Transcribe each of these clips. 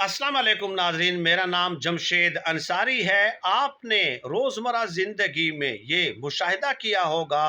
अस्सलाम वालेकुम नाजरीन, मेरा नाम जमशेद अंसारी है। आपने रोज़मर्रा ज़िंदगी में ये मुशाहिदा किया होगा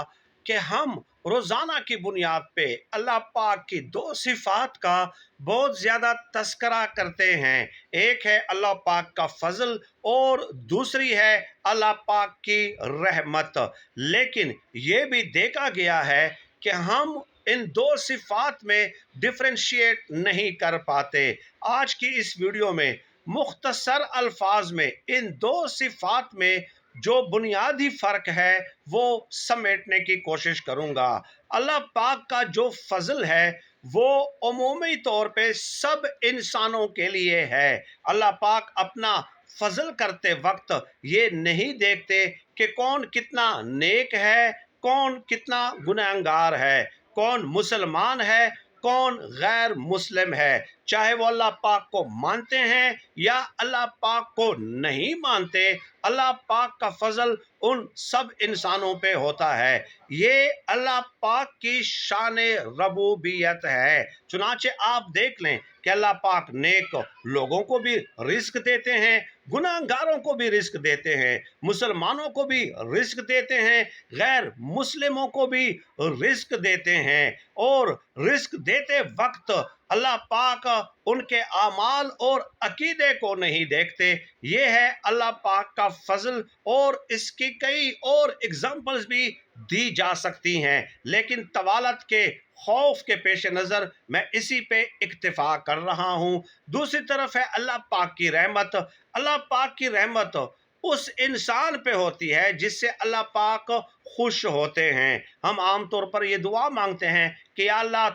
कि हम रोज़ाना की बुनियाद पे अल्लाह पाक की दो सिफ़ात का बहुत ज़्यादा तस्करा करते हैं। एक है अल्लाह पाक का फ़ज़ल और दूसरी है अल्लाह पाक की रहमत। लेकिन ये भी देखा गया है कि हम इन दो सिफ़ात में डिफ़रेंशिएट नहीं कर पाते। आज की इस वीडियो में मुख्तसर अल्फाज में इन दो सिफात में जो बुनियादी फ़र्क है वो समेटने की कोशिश करूँगा। अल्लाह पाक का जो फ़ज़ल है वो उमूमी तौर पे सब इंसानों के लिए है। अल्लाह पाक अपना फ़ज़ल करते वक्त ये नहीं देखते कि कौन कितना नेक है, कौन कितना गुनहगार है, कौन मुसलमान है, कौन गैर मुस्लिम है। चाहे वो अल्लाह पाक को मानते हैं या अल्लाह पाक को नहीं मानते, अल्लाह पाक का फजल उन सब इंसानों पे होता है। ये अल्लाह पाक की शान रबूबियत है। चुनाचे आप देख लें कि अल्लाह पाक नेक लोगों को भी रिस्क देते हैं, गुनाहगारों को भी रिस्क देते हैं, मुसलमानों को भी रिस्क देते हैं, गैर मुस्लिमों को भी रिस्क देते हैं। और रिस्क देते वक्त अल्लाह पाक उनके आमाल और अकीदे को नहीं देखते। ये है अल्लाह पाक का फजल और इसकी कई और एग्जाम्पल्स भी दी जा सकती हैं, लेकिन तवालत के खौफ के पेश नज़र मैं इसी पे इक्तिफा कर रहा हूँ। दूसरी तरफ है अल्लाह पाक की रहमत। अल्लाह पाक की रहमत उस इंसान पे होती है जिससे अल्लाह पाक खुश होते हैं। हम आम तौर पर ये दुआ मांगते हैं कि या अल्लाह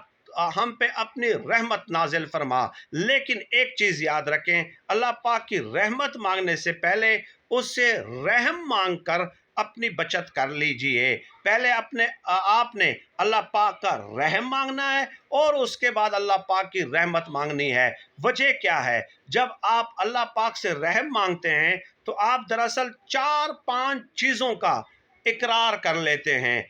हम पे अपनी रहमत नाजिल फरमा। लेकिन एक चीज़ याद रखें, अल्लाह पाक की रहमत मांगने से पहले उससे रहम मांग कर अपनी बचत कर लीजिए। पहले आपने अल्लाह पाक का रहम मांगना है और उसके बाद अल्लाह पाक की रहमत मांगनी है। वजह क्या है? जब आप अल्लाह पाक से रहम मांगते हैं तो आप दरअसल 4-5 चीज़ों का इकरार कर लेते हैं।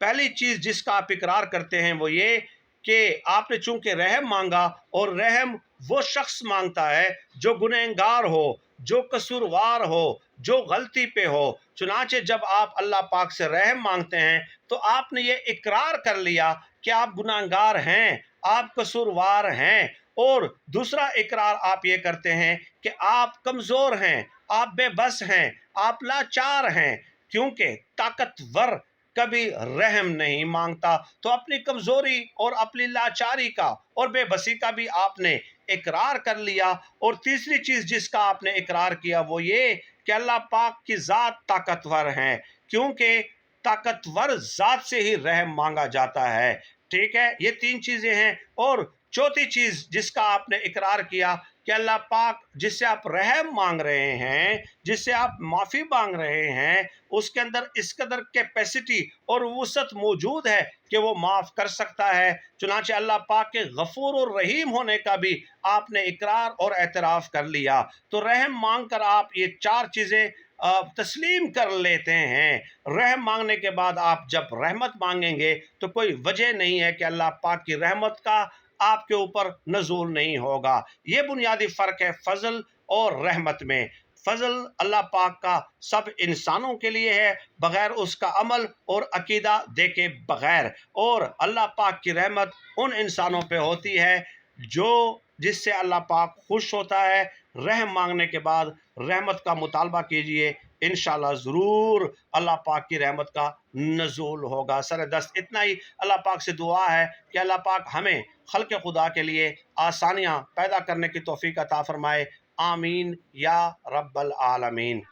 पहली चीज़ जिसका आप इकरार करते हैं वो ये कि आपने चूंकि रहम मांगा, और रहम वो शख्स मांगता है जो गुनहगार हो, जो कसूरवार हो, जो गलती पे हो। चुनाचे जब आप अल्लाह पाक से रहम मांगते हैं तो आपने ये इकरार कर लिया कि आप गुनहगार हैं, आप कसूरवार हैं। और दूसरा इकरार आप ये करते हैं कि आप कमज़ोर हैं, आप बेबस हैं, आप लाचार हैं, क्योंकि ताकतवर कभी रहम नहीं मांगता। तो अपनी कमज़ोरी और अपनी लाचारी का और बेबसी का भी आपने इकरार कर लिया। और तीसरी चीज़ जिसका आपने इकरार किया वो ये कि अल्लाह पाक की ज़ात ताकतवर है, क्योंकि ताकतवर ज़ात से ही रहम मांगा जाता है। ठीक है, ये 3 चीज़ें हैं। और चौथी चीज़ जिसका आपने इकरार किया कि अल्लाह पाक जिससे आप रहम मांग रहे हैं, जिससे आप माफ़ी मांग रहे हैं, उसके अंदर इस कदर कैपेसिटी और वुसअत मौजूद है कि वो माफ़ कर सकता है। चुनांचे अल्लाह पाक के गफूर और रहीम होने का भी आपने इकरार और एतराफ़ कर लिया। तो रहम मांग कर आप ये 4 चीज़ें तस्लीम कर लेते हैं। रहम मांगने के बाद आप जब रहमत मांगेंगे तो कोई वजह नहीं है कि अल्लाह पाक की रहमत का आपके ऊपर नज़ूल नहीं होगा। ये बुनियादी फ़र्क है फ़ज़ल और रहमत में। फ़ज़ल अल्लाह पाक का सब इंसानों के लिए है, बग़ैर उसका अमल और अकीदा देखे बग़ैर। और अल्लाह पाक की रहमत उन इंसानों पे होती है जिससे अल्लाह पाक खुश होता है। रहम मांगने के बाद रहमत का मुतालबा कीजिए, इंशाअल्लाह ज़रूर अल्लाह पाक की रहमत का नज़ूल होगा। सरदस्त इतना ही अल्लाह पाक से दुआ है कि अल्लाह पाक हमें खल्क़ खुदा के लिए आसानियाँ पैदा करने की तौफ़ीक़ अता फ़रमाए। आमीन या रब्बल आलमीन।